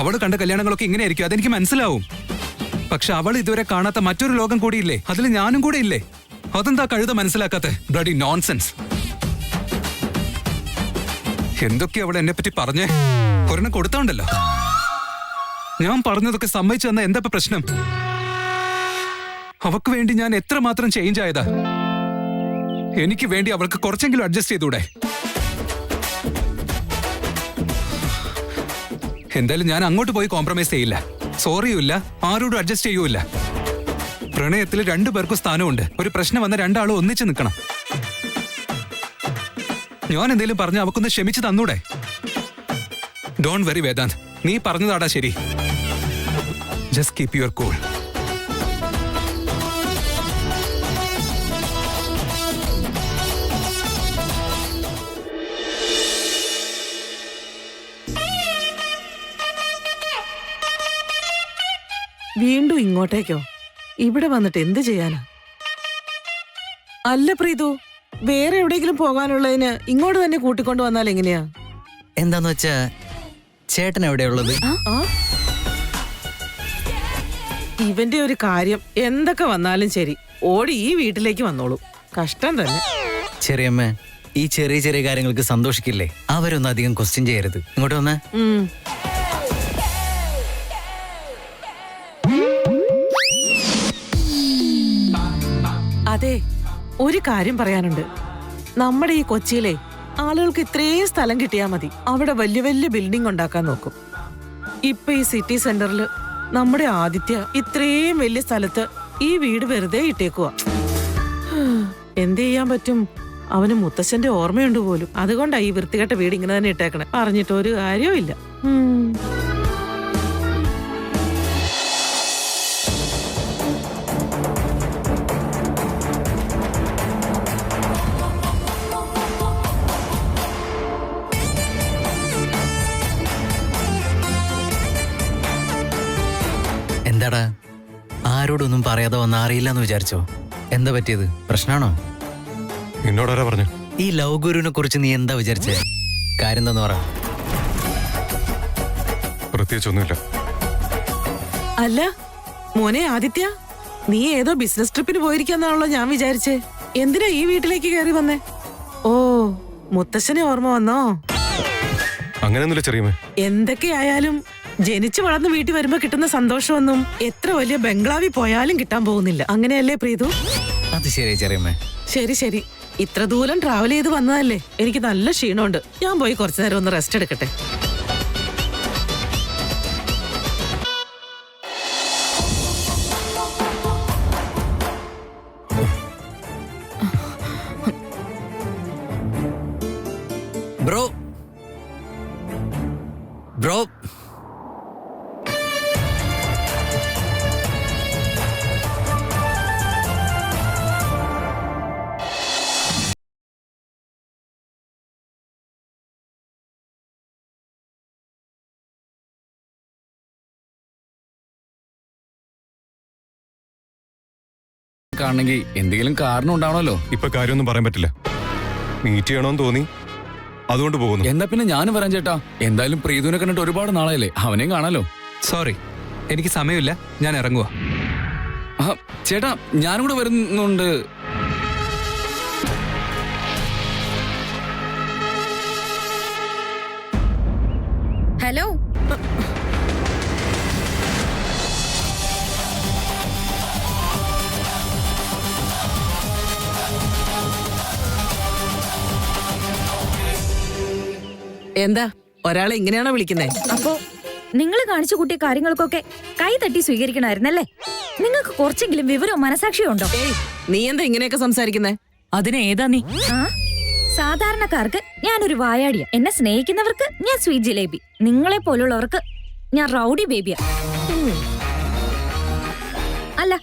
അവള് കണ്ട കല്യാണങ്ങളൊക്കെ ഇങ്ങനെയായിരിക്കും, അതെനിക്ക് മനസ്സിലാവും. പക്ഷെ അവൾ ഇതുവരെ കാണാത്ത മറ്റൊരു ലോകം കൂടിയില്ലേ, അതിൽ ഞാനും കൂടെ ഇല്ലേ? അതെന്താ കഴുത മനസ്സിലാക്കാത്തെ? Bloody nonsense. എന്തൊക്കെയാ അവൾ എന്നെ പറ്റി പറഞ്ഞേ? ഒരെണ്ണം കൊടുത്തോണ്ടല്ലോ. ഞാൻ പറഞ്ഞതൊക്കെ സമ്മതിച്ചു തന്ന എന്താ പ്രശ്നം? അവക്ക് വേണ്ടി ഞാൻ എത്രമാത്രം ചേഞ്ച് ആയതാ. എനിക്ക് വേണ്ടി അവൾക്ക് കുറച്ചെങ്കിലും അഡ്ജസ്റ്റ് ചെയ്തൂടെ? എന്തായാലും ഞാൻ അങ്ങോട്ട് പോയി കോംപ്രമൈസ് ചെയ്യില്ല. സോറിയുമില്ല, ആരോടും അഡ്ജസ്റ്റ് ചെയ്യൂല. പ്രണയത്തിൽ രണ്ടുപേർക്കും സ്ഥാനമുണ്ട്. ഒരു പ്രശ്നം വന്ന രണ്ടാളും ഒന്നിച്ച് നിൽക്കണം. ഞാൻ എന്തെങ്കിലും പറഞ്ഞ അവക്കൊന്ന് ക്ഷമിച്ചു തന്നൂടെ? ഡോണ്ട് വെറി വേദാന്ത്, നീ പറഞ്ഞതാടാ ശരി. Just keep your cool. വീണ്ടും ഇങ്ങോട്ടേക്കോ? ഇവിടെ വന്നിട്ട് എന്ത് ചെയ്യാനാ? അല്ല പ്രീതു, വേറെ എവിടെയെങ്കിലും പോകാനുള്ളതിന് ഇങ്ങോട്ട് തന്നെ കൂട്ടിക്കൊണ്ടു വന്നാൽ എങ്ങനെയാ? എന്താന്ന് വെച്ചാ ചേട്ടൻ എവിടെയുള്ളത്? ഇവന്റെ ഒരു കാര്യം എന്തൊക്കെ വന്നാലും ശരി, ഓടി ഈ വീട്ടിലേക്ക് വന്നോളൂ. കഷ്ടം തന്നെ. ചെറിയമ്മ, ഈ ചെറിയ ചെറിയ കാര്യങ്ങൾക്ക് സന്തോഷിക്കില്ലേ? അവരൊന്നും അധികം ക്വസ്റ്റ്യൻ ചെയ്യരുത്. ഇങ്ങോട്ട് വന്നേ. അതെ, ഒരു കാര്യം പറയാനുണ്ട്. നമ്മുടെ ഈ കൊച്ചിയിലെ ആളുകൾക്ക് ഇത്രയും സ്ഥലം കിട്ടിയാൽ മതി, അവിടെ വലിയ വലിയ ബിൽഡിംഗ് ഉണ്ടാക്കാൻ നോക്കും. ഇപ്പൊ ഈ സിറ്റി സെന്ററിൽ നമ്മുടെ ആദിത്യ ഇത്രയും വലിയ സ്ഥലത്ത് ഈ വീട് വെറുതെ ഇട്ടേക്കുവാ. എന്ത് ചെയ്യാൻ പറ്റും? അവന് മുത്തശ്ശന്റെ ഓർമ്മയുണ്ട് പോലും. അതുകൊണ്ടാ ഈ വൃത്തികെട്ട വീട് ഇങ്ങനെ തന്നെ ഇട്ടേക്കണേ. പറഞ്ഞിട്ട് ഒരു കാര്യവും ഇല്ല. എന്താടാ, ആരോടൊന്നും പറയാതെ വന്ന അറിയില്ലെന്ന് വിചാരിച്ചോ? എന്താ പറ്റിയത്? പ്രശ്നമാണോ? എന്നോടാരാ പറഞ്ഞു? ഈ ലവ് ഗുരുവിനെ കുറിച്ച് നീ എന്താ വിചാരിച്ചേ? കാര്യം എന്താന്ന് പറ. പ്രത്യേകിച്ചൊന്നുമില്ല. അല്ല മോനെ ആദിത്യ, നീ ഏതോ ബിസിനസ് ട്രിപ്പിന് പോയിരിക്കാന്നാണല്ലോ ഞാൻ വിചാരിച്ചേ. എന്തിനാ ഈ വീട്ടിലേക്ക് കയറി വന്നേ? ഓ, മുത്തശ്ശനെ ഓർമ്മ വന്നോ? അങ്ങനെയൊന്നുമില്ല ചെറിയമ്മേ. എന്തൊക്കെയായാലും ജനിച്ചു വളർന്ന് വീട്ടിൽ വരുമ്പോ കിട്ടുന്ന സന്തോഷമൊന്നും എത്ര വലിയ ബംഗ്ലാവിൽ പോയാലും കിട്ടാൻ പോകുന്നില്ല. അങ്ങനെയല്ലേ പ്രീതു? അത് ശരി ചെറിയമ്മ. ശരി ശരി, ഇത്ര ദൂരം ട്രാവൽ ചെയ്ത് വന്നതല്ലേ, എനിക്ക് നല്ല ക്ഷീണമുണ്ട്. ഞാൻ പോയി കുറച്ചു നേരം ഒന്ന് റെസ്റ്റ് എടുക്കട്ടെ. ബ്രോ ബ്രോ കാണണമെങ്കിൽ എന്തെങ്കിലും കാരണം ഉണ്ടാവണല്ലോ. ഇപ്പൊ കാര്യമൊന്നും പറയാൻ പറ്റില്ല. മീറ്റ് ചെയ്യണമെന്ന് തോന്നി, അതുകൊണ്ട് പോകുന്നു. എന്നാ പിന്നെ ഞാനും വരാൻ ചേട്ടാ. എന്തായാലും പ്രീതുവിനെ കണ്ടിട്ട് ഒരുപാട് നാളായല്ലേ, അവനെയും കാണാലോ. സോറി, എനിക്ക് സമയമില്ല, ഞാൻ ഇറങ്ങുക. ചേട്ടാ ഞാനും കൂടെ വരുന്നുണ്ട്. ഹലോ, എന്താ ഒരാളെ ഇങ്ങനെയാണോ വിളിക്കുന്നേ? അപ്പോ നിങ്ങൾ കാണിച്ചു കൂട്ടിയ കാര്യങ്ങൾക്കൊക്കെ കൈ തട്ടി സ്വീകരിക്കണമായിരുന്നല്ലേ? നിങ്ങൾക്ക് കുറച്ചെങ്കിലും വിവരവും മനസാക്ഷിയും ഉണ്ടോ? നീ എന്താ ഇങ്ങനെയൊക്കെ സംസാരിക്കുന്നേ? അതിന് ഏതാ നീ? സാധാരണക്കാർക്ക് ഞാനൊരു വായാടിയ, എന്നെ സ്നേഹിക്കുന്നവർക്ക് ഞാൻ സ്വീറ്റ് ജിലേബി, നിങ്ങളെ പോലുള്ളവർക്ക് ഞാൻ റൗഡി ബേബിയാ. അല്ല,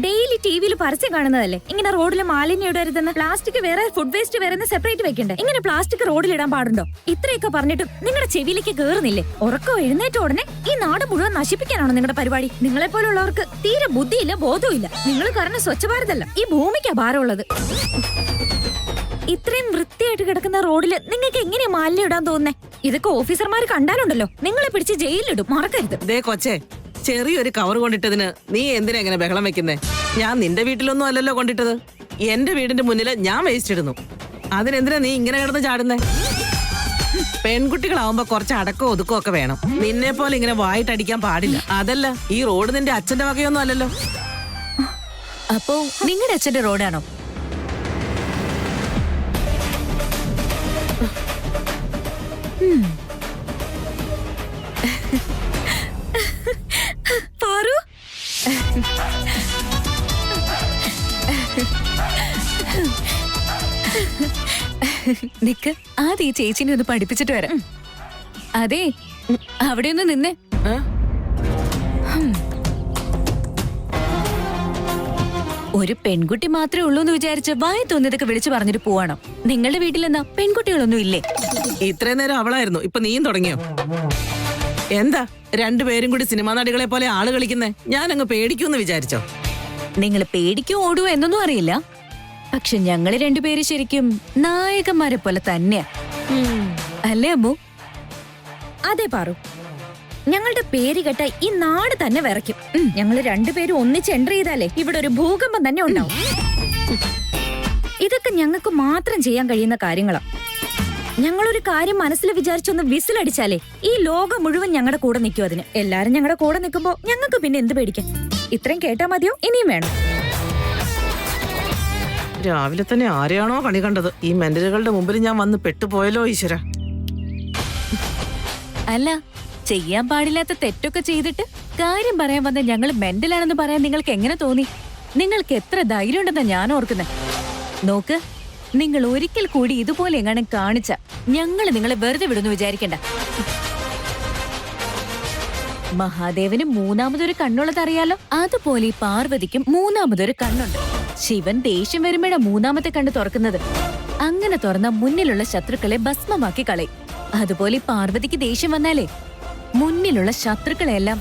ഡെയിലി ടിവിയിൽ പരസ്യം കാണുന്നതല്ലേ ഇങ്ങനെ റോഡിൽ മാലിന്യം ഇടരുതെന്ന്, പ്ലാസ്റ്റിക് വേറെ ഫുഡ് വേസ്റ്റ് വേറെ സെപ്പറേറ്റ് വെക്കണ്ടേ? ഇങ്ങനെ പ്ലാസ്റ്റിക് റോഡിൽ ഇടാൻ പാടുണ്ടോ? ഇത്രയൊക്കെ പറഞ്ഞിട്ടും നിങ്ങളുടെ ചെവിയിലേക്ക് കേറുന്നില്ലേ? ഉറക്കം എഴുന്നേറ്റ ഉടനെ ഈ നാട് മുഴുവൻ നശിപ്പിക്കാനാണോ നിങ്ങളുടെ പരിപാടി? നിങ്ങളെ പോലുള്ളവർക്ക് തീരെ ബുദ്ധിയില്ല, ബോധവുമില്ല. നിങ്ങൾ കാരണം സ്വച്ഛ ഭാരതല്ല, ഈ ഭൂമിക്കാ ഭാരമുള്ളത്. ഇത്രയും വൃത്തിയായിട്ട് കിടക്കുന്ന റോഡില് നിങ്ങൾക്ക് എങ്ങനെയാ മാലിന്യം ഇടാൻ തോന്നുന്നേ? ഇതൊക്കെ ഓഫീസർമാര് കണ്ടാലുണ്ടല്ലോ നിങ്ങളെ പിടിച്ച് ജയിലിലിടും, മറക്കരുത്. ദേ കൊച്ചേ, ചെറിയൊരു കവർ കൊണ്ടിട്ടതിന് നീ എന്തിനാ ഇങ്ങനെ ബഹളം വെക്കുന്നേ? ഞാൻ നിന്റെ വീട്ടിലൊന്നും അല്ലല്ലോ കൊണ്ടിട്ടത്. എന്റെ വീടിന്റെ മുന്നില് ഞാൻ വേസ്റ്റ് ഇടുന്നു. അതിനെന്തിനാ നീ ഇങ്ങനെ കിടന്ന് ചാടുന്നേ? പെൺകുട്ടികളാവുമ്പോ കുറച്ച് അടക്കോ ഒതുക്കോ ഒക്കെ വേണം. നിന്നെ പോലെ ഇങ്ങനെ വായിട്ടടിക്കാൻ പാടില്ല. അതല്ല, ഈ റോഡ് നിന്റെ അച്ഛന്റെ വകയൊന്നും അല്ലല്ലോ. അപ്പോ നിങ്ങളുടെ അച്ഛന്റെ റോഡാണോ? പാറു, നിക്ക്, ആദ്യം ഈ ചേച്ചിനെ ഒന്ന് പഠിപ്പിച്ചിട്ട് വരാം. അതെ, അവിടെ ഒന്ന് നിന്നേ. ഒരു പെൺകുട്ടി മാത്രമേ ഉള്ളൂ എന്ന് വിചാരിച്ച് വായി തോന്നിയതൊക്കെ വിളിച്ചു പറഞ്ഞിട്ട് പോവാണോ? നിങ്ങളുടെ വീട്ടിലെന്നാ പെൺകുട്ടികളൊന്നും ഇല്ലേ? ഇത്രയും നേരം അവളായിരുന്നു, ഇപ്പൊ നീയും തുടങ്ങിയോ? എന്താ രണ്ടുപേരും കൂടി സിനിമാ നടികളെ പോലെ ആള് കളിക്കുന്നേ? ഞാൻ അങ്ങ് പേടിക്കൂന്ന് വിചാരിച്ചോ? നിങ്ങൾ പേടിക്കോ ഓടുവോ എന്നൊന്നും അറിയില്ല, പക്ഷെ ഞങ്ങള് രണ്ടുപേര് ശരിക്കും നായകന്മാരെ പോലെ തന്നെയാ, അല്ലേ അമ്മു? അതെ പാറു, ഞങ്ങളുടെ പേര് കേട്ട ഈ നാട് തന്നെ വിറയ്ക്കും. ഞങ്ങള് രണ്ടുപേരും ഒന്നിച്ച് എൻട്രി ചെയ്താലേ ഇവിടെ ഒരു ഭൂകമ്പം തന്നെ ഉണ്ടാവും. ഇതൊക്കെ ഞങ്ങൾക്ക് മാത്രം ചെയ്യാൻ കഴിയുന്ന കാര്യങ്ങളാ. ഞങ്ങളൊരു കാര്യം മനസ്സിൽ വിചാരിച്ചൊന്ന് വിസിലടിച്ചാലേ ഈ ലോകം മുഴുവൻ ഞങ്ങളുടെ കൂടെ നിൽക്കും. അതിന് എല്ലാരും ഞങ്ങളുടെ കൂടെ നിൽക്കുമ്പോ ഞങ്ങൾക്ക് പിന്നെ എന്ത് പേടിക്കാൻ? ഇത്രയും കേട്ടാ മതിയോ? ഇനിയും വേണം? രാവിലെ തന്നെ ആരെയാണോ കണി കണ്ടത്? ഈ മെന്റലുകളുടെ മുമ്പിൽ ഞാൻ വന്ന് പെട്ടുപോയല്ലോ ഈശ്വര. അല്ല, ചെയ്യാൻ പാടില്ലാത്ത തെറ്റൊക്കെ ചെയ്തിട്ട് കാര്യം പറയാൻ വന്ന ഞങ്ങൾ മെന്റലാണെന്ന് പറയാൻ നിങ്ങൾക്ക് എങ്ങനെ തോന്നി? നിങ്ങൾക്ക് എത്ര ധൈര്യം ഉണ്ടെന്നാ ഞാൻ ഓർക്കുന്നത്. നോക്ക്, നിങ്ങൾ ഒരിക്കൽ കൂടി ഇതുപോലെ എങ്ങനെ കാണിച്ച ഞങ്ങൾ നിങ്ങളെ വെറുതെ വിടുന്നു വിചാരിക്കണ്ട. മഹാദേവന് മൂന്നാമതൊരു കണ്ണുള്ളത് അറിയാലോ, അതുപോലെ ഈ പാർവതിക്കും മൂന്നാമതൊരു കണ്ണുണ്ട്. ശിവൻ ദേഷ്യം വരുമ്പോഴാ മൂന്നാമത്തെ കണ്ണ് തുറക്കുന്നത്. അങ്ങനെ തുറന്ന മുന്നിലുള്ള ശത്രുക്കളെ ഭസ്മമാക്കി കളയും. അതുപോലെ ഈ പാർവതിക്ക് ദേഷ്യം വന്നാലേ മുന്നിലുള്ള ശത്രുക്കളെല്ലാം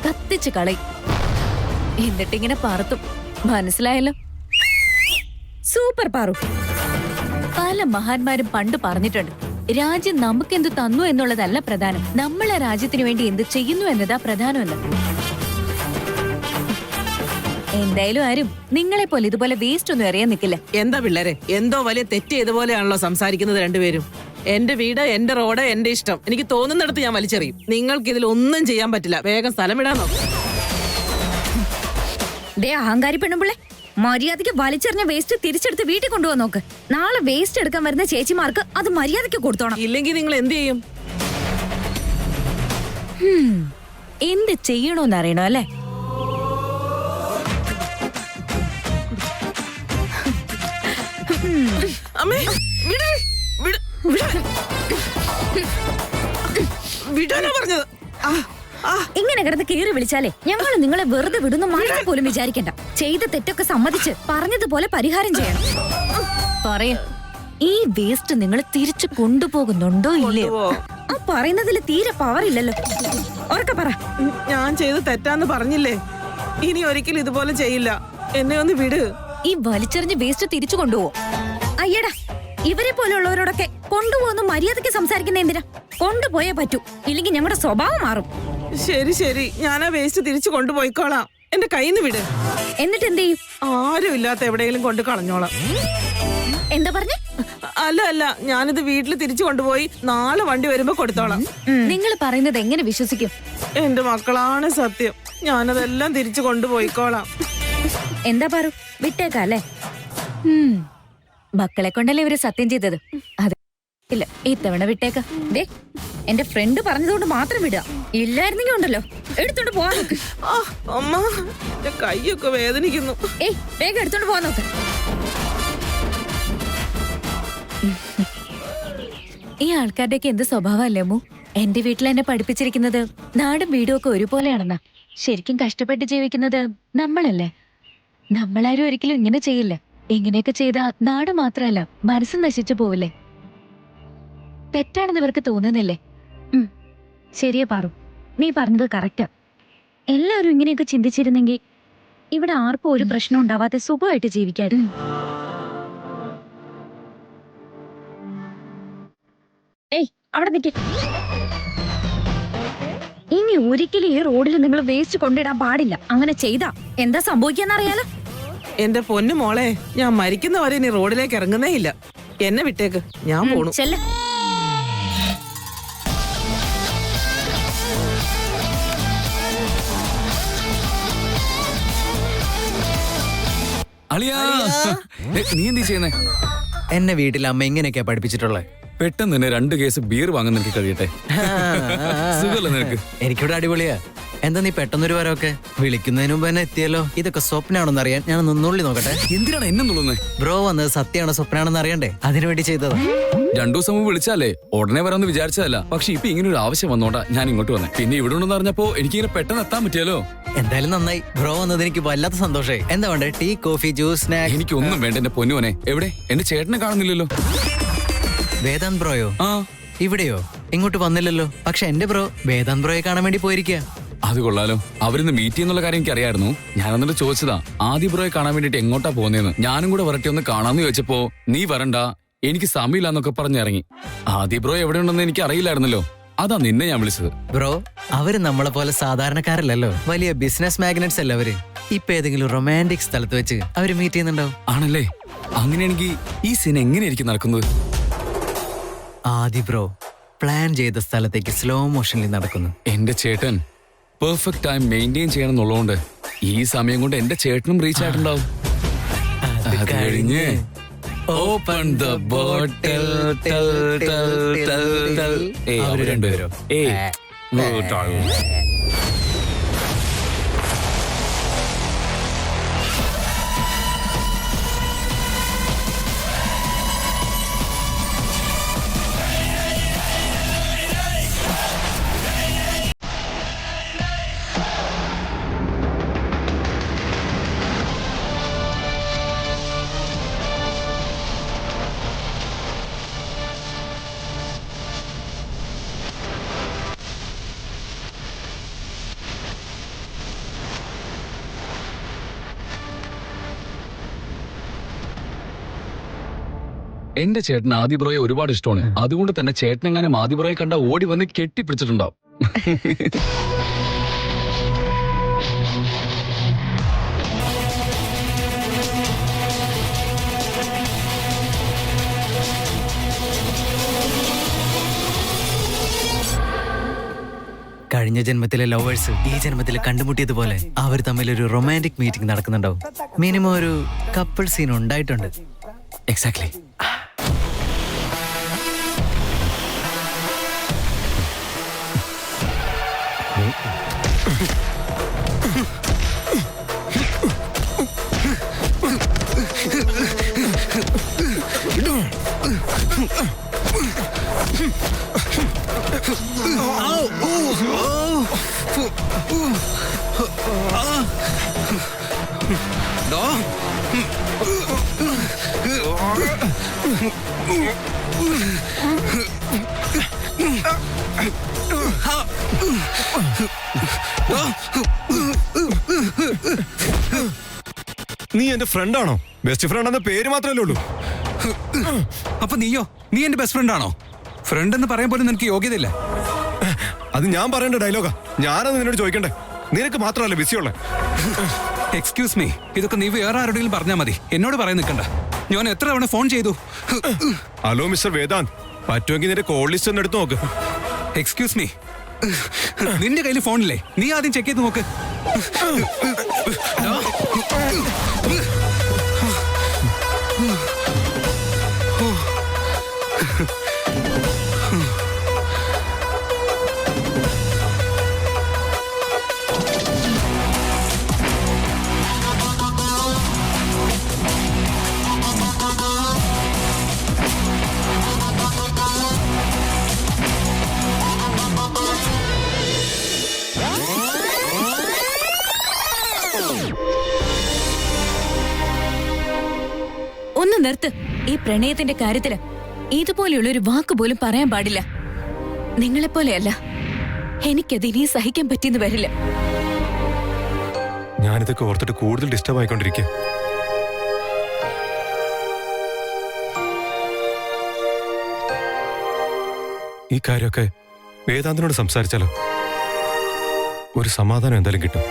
കത്തിച്ച് കളയും. എന്നിട്ടിങ്ങനെ പറത്തും. മനസ്സിലായല്ലോ? സൂപ്പർ പാറു. പല മഹാന്മാരും പണ്ട് പറഞ്ഞിട്ടുണ്ട്, രാജ്യം നമുക്കെന്ത് തന്നു എന്നുള്ളതല്ല പ്രധാനം, നമ്മളെ രാജ്യത്തിന് വേണ്ടി എന്ത് ചെയ്യുന്നു എന്നതാ പ്രധാനമല്ല. എന്തായാലും ആരും നിങ്ങളെ പോലെ ഇതുപോലെ വേസ്റ്റ് ഒന്നും എറിയാൻ നിൽക്കില്ല. എന്താ പിള്ളേരെ, എന്തോ വലിയ തെറ്റ് ചെയ്തപോലെയാണല്ലോ സംസാരിക്കുന്നത് രണ്ടുപേരും. എന്റെ വീട്, എന്റെ റോഡ്, എന്റെ ഇഷ്ടം. എനിക്ക് തോന്നുന്നിടത്ത് ഞാൻ വലിച്ചെറിയും. നിങ്ങൾക്ക് ഇതിൽ ഒന്നും ചെയ്യാൻ പറ്റില്ല. വേഗം സ്ഥലം വിടാൻ നോക്ക്. അഹങ്കാരി പെണ്ണുമ്പിള്ളെ, മര്യാദയ്ക്ക് വലിച്ചെറിഞ്ഞ വേസ്റ്റ് തിരിച്ചെടുത്ത് വീട്ടിൽ കൊണ്ടുപോകാൻ നോക്ക്. നാളെ വേസ്റ്റ് എടുക്കാൻ വരുന്ന ചേച്ചിമാർക്ക് അത് മര്യാദയ്ക്ക് കൊടുത്തോണം. ഇല്ലെങ്കിൽ നിങ്ങൾ എന്ത് ചെയ്യും? എന്ത് ചെയ്യണോന്ന് അറിയണോ അല്ലേ? അമ്മേ, വിട്, വിട്, വിട്. വിടാനാ പറഞ്ഞത്. ഇങ്ങനെ കിടന്ന് കീറി വിളിച്ചാലേ ഞങ്ങൾ നിങ്ങളെ വെറുതെ വിടുന്ന മനസ്സിൽ പോലും വിചാരിക്കണ്ട. ചെയ്ത തെറ്റൊക്കെ സമ്മതിച്ച് പറഞ്ഞതുപോലെ പരിഹാരം ചെയ്യണം. പറയാ, ഈ വേസ്റ്റ് നിങ്ങൾ തിരിച്ചു കൊണ്ടുപോകുന്നുണ്ടോ ഇല്ലയോ? ആ പറയുന്നതിൽ തീരെ പവർ ഇല്ലല്ലോ. ഉറക്കെ പറ. ഞാൻ ചെയ്ത് തെറ്റാന്ന് പറഞ്ഞില്ലേ? ഇനി ഒരിക്കലും ഇതുപോലെ ചെയ്യില്ല. എന്നെ ഒന്ന് വിട്. ഈ വലിച്ചെറിഞ്ഞ് വേസ്റ്റ് തിരിച്ചു കൊണ്ടുപോവോ? അയ്യടാ, ഇവരെ പോലെയുള്ളവരോടൊക്കെ കൊണ്ടുപോകുന്ന മര്യാദയ്ക്ക് സംസാരിക്കുന്ന എന്തിനാ? കൊണ്ടുപോയേ പറ്റൂ, ഇല്ലെങ്കിൽ ഞങ്ങളുടെ സ്വഭാവം മാറും. ശരി ശരി, ഞാൻ ആ വേസ്റ്റ് തിരിച്ചു കൊണ്ടുപോയിക്കോളാം. എന്റെ കയ്യിൽ നിന്ന് വിട്. എന്നിട്ട് എന്ത് ചെയ്യും? ആരും ഇല്ലാത്ത എവിടെയെങ്കിലും കൊണ്ട് കളഞ്ഞോളാം. എന്താ പറഞ്ഞ? അല്ല അല്ല, ഞാനിത് വീട്ടിൽ തിരിച്ചു കൊണ്ടുപോയി നാളെ വണ്ടി വരുമ്പോ കൊടുത്തോളാം. നിങ്ങൾ പറയുന്നത് എങ്ങനെ വിശ്വസിക്കും? എന്റെ മക്കളാണ് സത്യം. ഞാനതെല്ലാം തിരിച്ചു കൊണ്ടുപോയിക്കോളാം. എന്താ പറു, വിട്ടേക്കല്ലേ? മക്കളെ കൊണ്ടല്ലേ ഇവര് സത്യം ചെയ്തത്. അതെ, ഇല്ല, ഇത്തവണ വിട്ടേക്ക. ദേ, എന്റെ ഫ്രണ്ട് പറഞ്ഞതുകൊണ്ട് മാത്രം വിടുക. ഇല്ലായിരുന്നെങ്കിൽ ഉണ്ടല്ലോ എടുത്തോണ്ട് പോവാൻ നോക്ക്. അമ്മ, എന്റെ കൈയൊക്കെ വേദനിക്കുന്നു. ഏയ്, വേഗം എടുത്തോണ്ട് പോവാൻ നോക്ക്. ഈ ആൾക്കാരുടെയൊക്കെ എന്ത് സ്വഭാവമല്ലേ അമ്മു? എന്റെ വീട്ടിൽ എന്നെ പഠിപ്പിച്ചിരിക്കുന്നത് നാടും വീടും ഒക്കെ ഒരുപോലെയാണെന്നാ. ശരിക്കും കഷ്ടപ്പെട്ട് ജീവിക്കുന്നത് നമ്മളല്ലേ. നമ്മളാരും ഒരിക്കലും ഇങ്ങനെ ചെയ്യില്ല. ഇങ്ങനെയൊക്കെ ചെയ്താ നാട് മാത്രമല്ല മനസ്സ് നശിച്ചു പോവില്ലേ? തെറ്റാണെന്ന് ഇവർക്ക് തോന്നുന്നില്ലേ? ശരിയാ പാറു, നീ പറഞ്ഞത് കറക്റ്റാ. എല്ലാവരും ഇങ്ങനെയൊക്കെ ചിന്തിച്ചിരുന്നെങ്കിൽ ഇവിടെ ആർക്കും ഒരു പ്രശ്നം ഉണ്ടാവാതെ സുഖമായിട്ട് ജീവിക്കായിരുന്നു. ഏയ് അവിടെ നിൽക്ക്. ഇനി ഒരിക്കലും ഈ റോഡിൽ നിങ്ങൾ വേസ്റ്റ് കൊണ്ടിടാൻ പാടില്ല. അങ്ങനെ ചെയ്താ എന്താ സംഭവിക്കാന്നറിയാലോ? എന്റെ പൊന്നു മോളെ, ഞാൻ മരിക്കുന്നവരെ ഇനി റോഡിലേക്ക് ഇറങ്ങുന്നേ ഇല്ല. എന്നെ വിട്ടേക്ക്, ഞാൻ പോണു. ചെല്ല. അളിയാ നീ എന്ത് ചെയ്യുന്നേ? എന്നെ വീട്ടിൽ അമ്മ ഇങ്ങനെയൊക്കെയാ പഠിപ്പിച്ചിട്ടുള്ളത്. പെട്ടെന്ന് തന്നെ 2 കേസ് ബിയർ വാങ്ങാൻ നിനക്ക് കഴിയട്ടെ. സുഖല്ലേ നിനക്ക്? എനിക്കിവിടെ അടിപൊളിയാ. എന്താ നീ പെട്ടെന്നൊരു വരവൊക്കെ? വിളിക്കുന്നതിന് മുമ്പ് തന്നെ എത്തിയല്ലോ. ഇതൊക്കെ സ്വപ്നാണെന്ന് അറിയാൻ ഞാൻ നിന്നുള്ളി നോക്കട്ടെ. എന്തിനാണ് എന്നെ നുള്ളുന്നേ? ബ്രോ വന്നത് സത്യമാണോ സ്വപ്നാണെന്ന് അറിയണ്ടേ? അതിനുവേണ്ടി ചെയ്തതാ. 2 ദിവസം മുമ്പ് വിളിച്ചാലേ ഉടനെ വരാമെന്ന് വിചാരിച്ചതല്ല. പക്ഷെ ഇപ്പൊ ഇങ്ങനെ ഒരു ആവശ്യം വന്നോണ്ടാ ഞാൻ ഇങ്ങോട്ട് വന്നേ. പിന്നെ ഇവിടെ ഉണ്ടെന്ന് അറിഞ്ഞപ്പോ എനിക്കിങ്ങനെ പെട്ടെന്ന് എത്താൻ പറ്റിയല്ലോ. എന്തായാലും നന്നായി. ബ്രോ വന്നത് എനിക്ക് വല്ലാത്ത സന്തോഷമായി. എന്താ വേണ്ടേ? Tea, coffee, juice, snacks? എനിക്കൊന്നും വേണ്ട എന്റെ പൊന്നുവനെ. എവിടെ എന്റെ ചേട്ടനെ കാണുന്നില്ലല്ലോ. വേദാന്ത് ബ്രോയോ? ആ ഇവിടെയോ? ഇങ്ങോട്ട് വന്നില്ലല്ലോ. പക്ഷെ എന്റെ ബ്രോ വേദാന്ത് ബ്രോയെ കാണാൻ വേണ്ടി പോയിരിക്കുക. അത് കൊള്ളാലോ. അവരിന്ന് മീറ്റ് ചെയ്യുന്നുള്ള കാര്യം എനിക്ക് അറിയായിരുന്നു. ഞാൻ എന്നിട്ട് ചോദിച്ചതാ ആദ്യ ബ്രോയെ കാണാൻ വേണ്ടിട്ട് എങ്ങോട്ടാ പോകുന്നതെന്ന്. ഞാനും കൂടെ വരട്ടെ ഒന്ന് കാണാന്ന് ചോദിച്ചപ്പോ നീ വരണ്ട, എനിക്ക് സമയമില്ലാന്നൊക്കെ പറഞ്ഞിറങ്ങി. ആദ്യ ബ്രോ എവിടെയുണ്ടെന്ന് എനിക്ക് അറിയില്ലായിരുന്നല്ലോ. അതാ നിന്നെ ഞാൻ വിളിച്ചത്. ബ്രോ, അവര് നമ്മളെ പോലെ സാധാരണക്കാരല്ലല്ലോ. വലിയ ബിസിനസ് മാഗ്നറ്റ്സ് അല്ല അവര്. ഇപ്പൊ ഏതെങ്കിലും റൊമാൻറ്റിക് സ്ഥലത്ത് വെച്ച് അവര് മീറ്റ് ചെയ്യുന്നുണ്ടാവും. ആണല്ലേ? അങ്ങനെയാണെങ്കിൽ ഈ സീൻ എങ്ങനെയായിരിക്കും നടക്കുന്നത്? ആദി ബ്രോ പ്ലാൻ ചെയ്ത സ്ഥലത്തേക്ക് സ്ലോ മോഷനിൽ നടക്കുന്നു. എന്റെ ചേട്ടൻ പെർഫെക്റ്റ് ടൈം മെയിൻറ്റെയിൻ ചെയ്യണം എന്നുള്ളതുകൊണ്ട് ഈ സമയം കൊണ്ട് എന്റെ ചേട്ടനും റീച്ച് ആയിട്ടുണ്ടാവും. അത് കഴിഞ്ഞ് ഓപ്പൺ ദ ബോട്ടിൽ. അവര് രണ്ടുപേരോ? എന്റെ ചേട്ടൻ ആദിബ്രോയെ ഒരുപാട് ഇഷ്ടമാണ്. അതുകൊണ്ട് തന്നെ ചേട്ടനെങ്ങാനും ആദിബ്രോയെ കണ്ട ഓടി വന്ന് കെട്ടിപ്പിടിച്ചിട്ടുണ്ടാവും. കഴിഞ്ഞ ജന്മത്തിലെ ലവേഴ്സ് ഈ ജന്മത്തിൽ കണ്ടുമുട്ടിയതുപോലെ അവർ തമ്മിൽ ഒരു റൊമാൻറ്റിക് മീറ്റിംഗ് നടക്കുന്നുണ്ടാവും. മിനിമം ഒരു കപ്പിൾ സീൻ ഉണ്ടായിട്ടുണ്ട്. എക്സാക്ട്ലി. നീ എന്റെ ഫ്രണ്ടാണോ? ബെസ്റ്റ് ഫ്രണ്ട് എന്ന പേര് മാത്രമല്ലേ ഉള്ളൂ. അപ്പൊ നീയോ? നീ എന്റെ ബെസ്റ്റ് ഫ്രണ്ട് ആണോ? ഫ്രണ്ട് എന്ന് പറയാൻ പോലും നിനക്ക് യോഗ്യതയില്ല. അത് ഞാൻ പറയേണ്ട ഡയലോഗാ. ഞാനത് നിന്നോട് ചോദിക്കണ്ടേ? നിനക്ക് മാത്രമല്ല ബിസിയുള്ളേ. എക്സ്ക്യൂസ് മീ, ഇതൊക്കെ നീ വേറെ ആരുടെയും പറഞ്ഞാൽ മതി. എന്നോട് പറയാൻ നിൽക്കണ്ട. ഞാൻ എത്ര തവണ ഫോൺ ചെയ്തു. ഹലോ മിസ്റ്റർ വേദാന്ത്, പറ്റുമെങ്കിൽ നിന്റെ കോൾ ലിസ്റ്റ് ഒന്ന് എടുത്ത് നോക്ക്. എക്സ്ക്യൂസ് മീ, നിന്റെ കയ്യിൽ ഫോണില്ലേ? നീ ആദ്യം ചെക്ക് ചെയ്ത് നോക്ക്. ഒന്ന് നിർത്ത്. ഈ പ്രണയത്തിന്റെ കാര്യത്തില് ഇതുപോലെയുള്ള ഒരു വാക്ക് പോലും പറയാൻ പാടില്ല. നിങ്ങളെപ്പോലെയല്ല, എനിക്കത് ഇനി സഹിക്കാൻ പറ്റിയെന്ന് വരില്ല. ഞാനിതൊക്കെ ഓർത്തിട്ട് കൂടുതൽ ഡിസ്റ്റർബ് ആയിക്കൊണ്ടിരിക്കുക. ഈ കാര്യമൊക്കെ വേദാന്തിനോട് സംസാരിച്ചാലോ? ഒരു സമാധാനം എന്തായാലും കിട്ടും.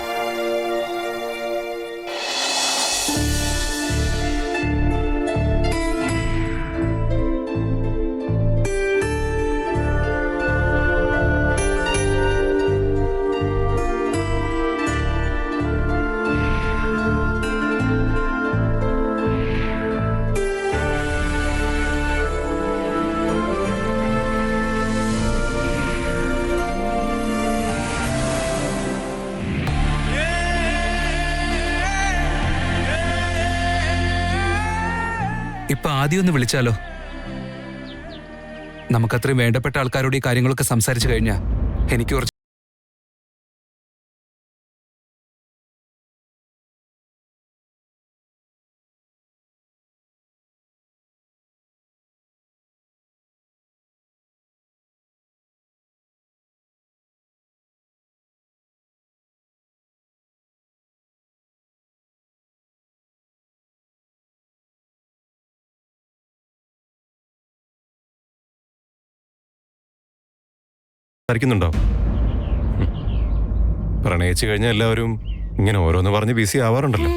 ഇപ്പൊ ആദ്യം ഒന്ന് വിളിച്ചാലോ? നമുക്കത്രയും വേണ്ടപ്പെട്ട ആൾക്കാരോട് ഈ കാര്യങ്ങളൊക്കെ സംസാരിച്ചു കഴിഞ്ഞാ എനിക്ക് കുറച്ച് സംസാരിക്കുന്നുണ്ടോ? പ്രണയിച്ചു കഴിഞ്ഞാൽ എല്ലാവരും ഇങ്ങനെ ഓരോന്ന് പറഞ്ഞ് ബിസി ആവാറുണ്ടല്ലോ.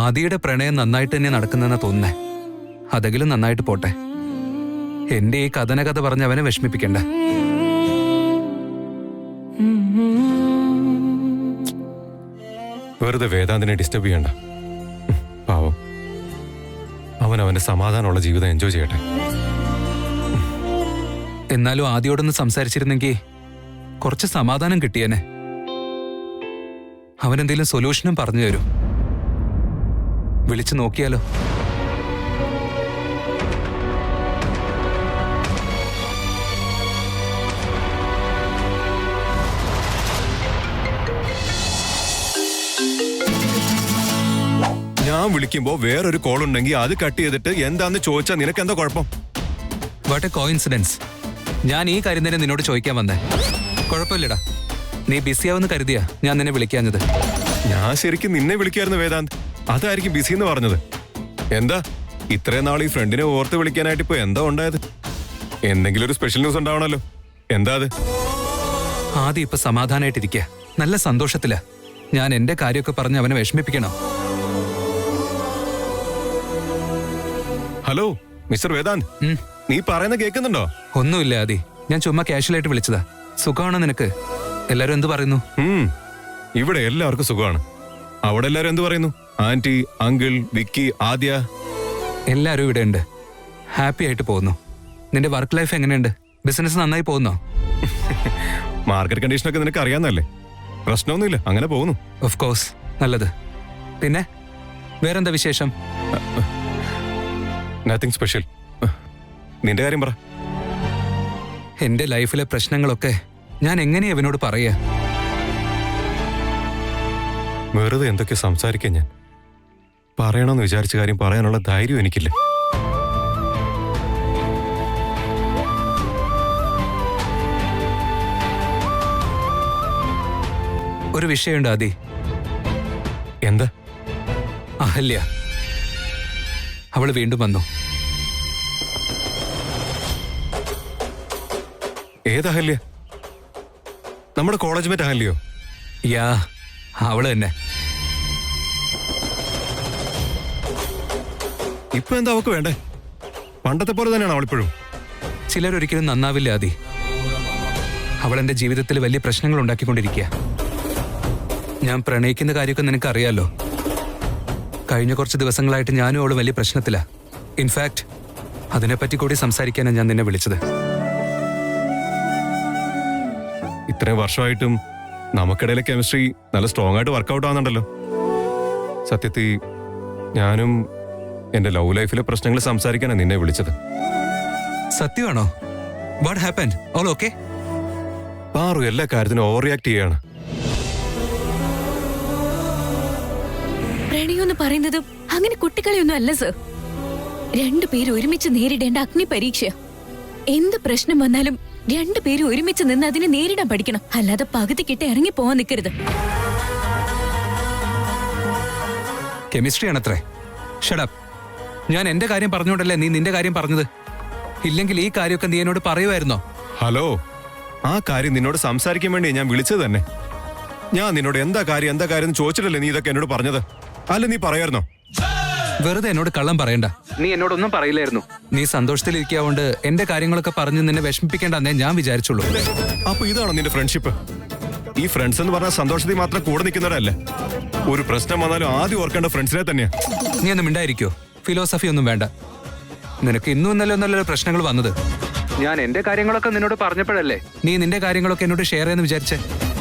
ആദിയുടെ പ്രണയം നന്നായിട്ട് തന്നെ നടക്കുന്നെന്നാ തോന്നുന്നേ. അതെങ്കിലും നന്നായിട്ട് പോട്ടെ. എന്റെ ഈ കഥന പറഞ്ഞ് അവനെ വിഷമിപ്പിക്കണ്ട. വെറുതെ വേദാന്തിനെ ഡിസ്റ്റർബ് ചെയ്യണ്ട. പാവം, അവൻ അവന്റെ സമാധാനമുള്ള ജീവിതം എൻജോയ് ചെയ്യട്ടെ. എന്നാലും ആദ്യോടൊന്ന് സംസാരിച്ചിരുന്നെങ്കിൽ കുറച്ച് സമാധാനം കിട്ടിയേനെ. അവനെന്തെങ്കിലും സൊല്യൂഷനും പറഞ്ഞു തരൂ. വിളിച്ചു നോക്കിയാലോ? ഞാൻ വിളിക്കുമ്പോ വേറൊരു കോൾ ഉണ്ടെങ്കിൽ അത് കട്ട് ചെയ്തിട്ട് എന്താന്ന് ചോദിച്ചാൽ നിനക്ക് എന്താ കുഴപ്പം? What A coincidence. ഞാൻ ഈ കാര്യം തന്നെ നിന്നോട് ചോദിക്കാൻ വന്നേ. കുഴപ്പമില്ലടാ, നീ ബിസിയാവെന്ന് കരുതിയാ ഞാൻ നിന്നെ വിളിക്കാഞ്ഞത്. ഞാൻ ശരിക്കും നിന്നെ വിളിക്കായിരുന്നു വേദാന്ത്. അതായിരിക്കും ബിസി എന്ന് പറഞ്ഞത്. എന്താ ഇത്രയും നാൾ ഈ ഫ്രണ്ടിനെ ഓർത്ത് വിളിക്കാനായിട്ട് ഇപ്പൊ എന്താ ഉണ്ടായത്? എന്തെങ്കിലും ഒരു സ്പെഷ്യൽ ന്യൂസ് ഉണ്ടാവണല്ലോ. എന്താ അത്? ആദ്യം ഇപ്പൊ സമാധാനായിട്ടിരിക്കുക, നല്ല സന്തോഷത്തിലാ. ഞാൻ എന്റെ കാര്യമൊക്കെ പറഞ്ഞ് അവനെ വിഷമിപ്പിക്കണോ? ഹലോ മിസ്റ്റർ വേദാന്ത്, നീ പറയുന്ന കേൾക്കുന്നുണ്ടോ? ഒന്നുമില്ല ആദി, ഞാൻ ചുമ്മാ കാഷ്വലായിട്ട് വിളിച്ചതാ. സുഖമാണോ നിനക്ക്? എല്ലാരും എന്ത് പറയുന്നു? ഇവിടെ എല്ലാവർക്കും സുഖമാണ്. അവിടെ എല്ലാരും എന്ത് പറയുന്നു? ആന്റി, അങ്കിൾ, വിക്കി, ആദ്യ എല്ലാരും ഇവിടെ ഉണ്ട്. ഹാപ്പി ആയിട്ട് പോകുന്നു. നിന്റെ വർക്ക് ലൈഫ് എങ്ങനെയുണ്ട്? ബിസിനസ് നന്നായി പോകുന്നോ? മാർക്കറ്റ് കണ്ടീഷനൊക്കെ നിനക്ക് അറിയാവുന്നല്ലേ. പ്രശ്നമൊന്നുമില്ല, അങ്ങനെ പോകുന്നു. ഓഫ് കോഴ്സ്, നല്ലത്. പിന്നെ വേറെന്താ വിശേഷം? Nothing special. നിന്റെ കാര്യം പറ. എന്റെ ലൈഫിലെ പ്രശ്നങ്ങളൊക്കെ ഞാൻ എങ്ങനെയാ അവനോട് പറയാ? വെറുതെ എന്തൊക്കെ സംസാരിക്കാൻ ഞാൻ. പറയണമെന്ന് വിചാരിച്ച കാര്യം പറയാനുള്ള ധൈര്യം എനിക്കില്ല. ഒരു വിഷയമുണ്ട് ആദി. എന്താ? അഹല്യ, അവള് വീണ്ടും വന്നു. ഏത് അഹല്യ? നമ്മുടെ കോളേജ് മേറ്റ് അഹല്യോ? യാ, അവള് തന്നെ. ഇപ്പൊ എന്താ അവക്ക് വേണ്ടേ? പണ്ടത്തെ പോലെ തന്നെയാണ് അവളിപ്പോഴും. ചിലരൊരിക്കലും നന്നാവില്ല ആദി. അവൾ എന്റെ ജീവിതത്തിൽ വലിയ പ്രശ്നങ്ങൾ ഉണ്ടാക്കിക്കൊണ്ടിരിക്കുക. ഞാൻ പ്രണയിക്കുന്ന കാര്യമൊക്കെ നിനക്ക് അറിയാലോ. കഴിഞ്ഞ കുറച്ച് ദിവസങ്ങളായിട്ട് ഞാനും അവള് വലിയ പ്രശ്നത്തിലാ. ഇൻഫാക്ട് അതിനെപ്പറ്റി കൂടി സംസാരിക്കാനാണ് ഞാൻ നിന്നെ വിളിച്ചത്. ഇത്രയും വർഷമായിട്ടും നമുക്കിടയിലെ കെമിസ്ട്രി നല്ല സ്ട്രോങ് ആയിട്ട് വർക്കൗട്ട് ആവുന്നുണ്ടല്ലോ. സത്യത്തിൽ ഞാനും എന്റെ ലവ് ലൈഫിലെ പ്രശ്നങ്ങൾ സംസാരിക്കാനാണ് നിന്നെ വിളിച്ചത്. സത്യമാണോ? What happened? All okay? Paru എല്ലാ കാര്യത്തിനും ഓവർ റിയാക്ട് ചെയ്യാണ്. പ്രണയം പറയുന്നത് അങ്ങനെ കുട്ടികളെയൊന്നും അല്ല സർ. രണ്ടുപേരും ഒരുമിച്ച് നേരിടേണ്ട അഗ്നി പരീക്ഷ. എന്ത് പ്രശ്നം വന്നാലും രണ്ടുപേരും ഒരുമിച്ച് നിന്ന് അതിനെ നേരിടാൻ പഠിക്കണം. അല്ലാതെ പകുതിക്കിട്ട് ഇറങ്ങി പോവാൻ നിൽക്കരുത്. കെമിസ്ട്രി ആണത്രേ. Shut up. ഞാൻ എന്റെ കാര്യം പറഞ്ഞോണ്ടല്ലേ നീ നിന്റെ കാര്യം പറഞ്ഞത്. ഇല്ലെങ്കിൽ ഈ കാര്യമൊക്കെ നീ എന്നോട് പറയുമായിരുന്നോ? ഹലോ, ആ കാര്യം നിന്നോട് സംസാരിക്കാൻ വേണ്ടി ഞാൻ വിളിച്ചത് തന്നെ. ഞാൻ നിന്നോട് എന്താ കാര്യം എന്ന് ചോദിച്ചിട്ടല്ലേ നീ ഇതൊക്കെ എന്നോട് പറഞ്ഞത്? അല്ല നീ പറയായിരുന്നോ? വെറുതെ എന്നോട് കള്ളം പറയണ്ട. നീ എന്നോടൊന്നും പറയില്ലായിരുന്നു. നീ സന്തോഷത്തിലിരിക്കാവുകൊണ്ട് എന്റെ കാര്യങ്ങളൊക്കെ പറഞ്ഞ് നിന്നെ വിഷമിപ്പിക്കേണ്ടെന്നേ ഞാൻ വിചാരിച്ചുള്ളൂ. അപ്പൊ ഇതാണോ നിന്റെ ഫ്രണ്ട്ഷിപ്പ്? ഈ ഫ്രണ്ട്സ് എന്ന് പറഞ്ഞാൽ സന്തോഷത്തിൽ മാത്രം കൂടെ നിൽക്കുന്നവരല്ലേ. ഒരു പ്രശ്നം വന്നാലും ആദ്യം ഓർക്കേണ്ട ഫ്രണ്ട്സിനെ തന്നെയാ. നീ ഒന്നും മിണ്ടായിരിക്കോ? ഫിലോസഫി ഒന്നും വേണ്ട. നിനക്ക് ഇന്നും ഇന്നലെ പ്രശ്നങ്ങൾ വന്നത്. ഞാൻ എന്റെ കാര്യങ്ങളൊക്കെ നിന്നോട് പറഞ്ഞപ്പോഴല്ലേ നീ നിന്റെ കാര്യങ്ങളൊക്കെ എന്നോട് ഷെയർ ചെയ്യാന്ന് വിചാരിച്ചേ.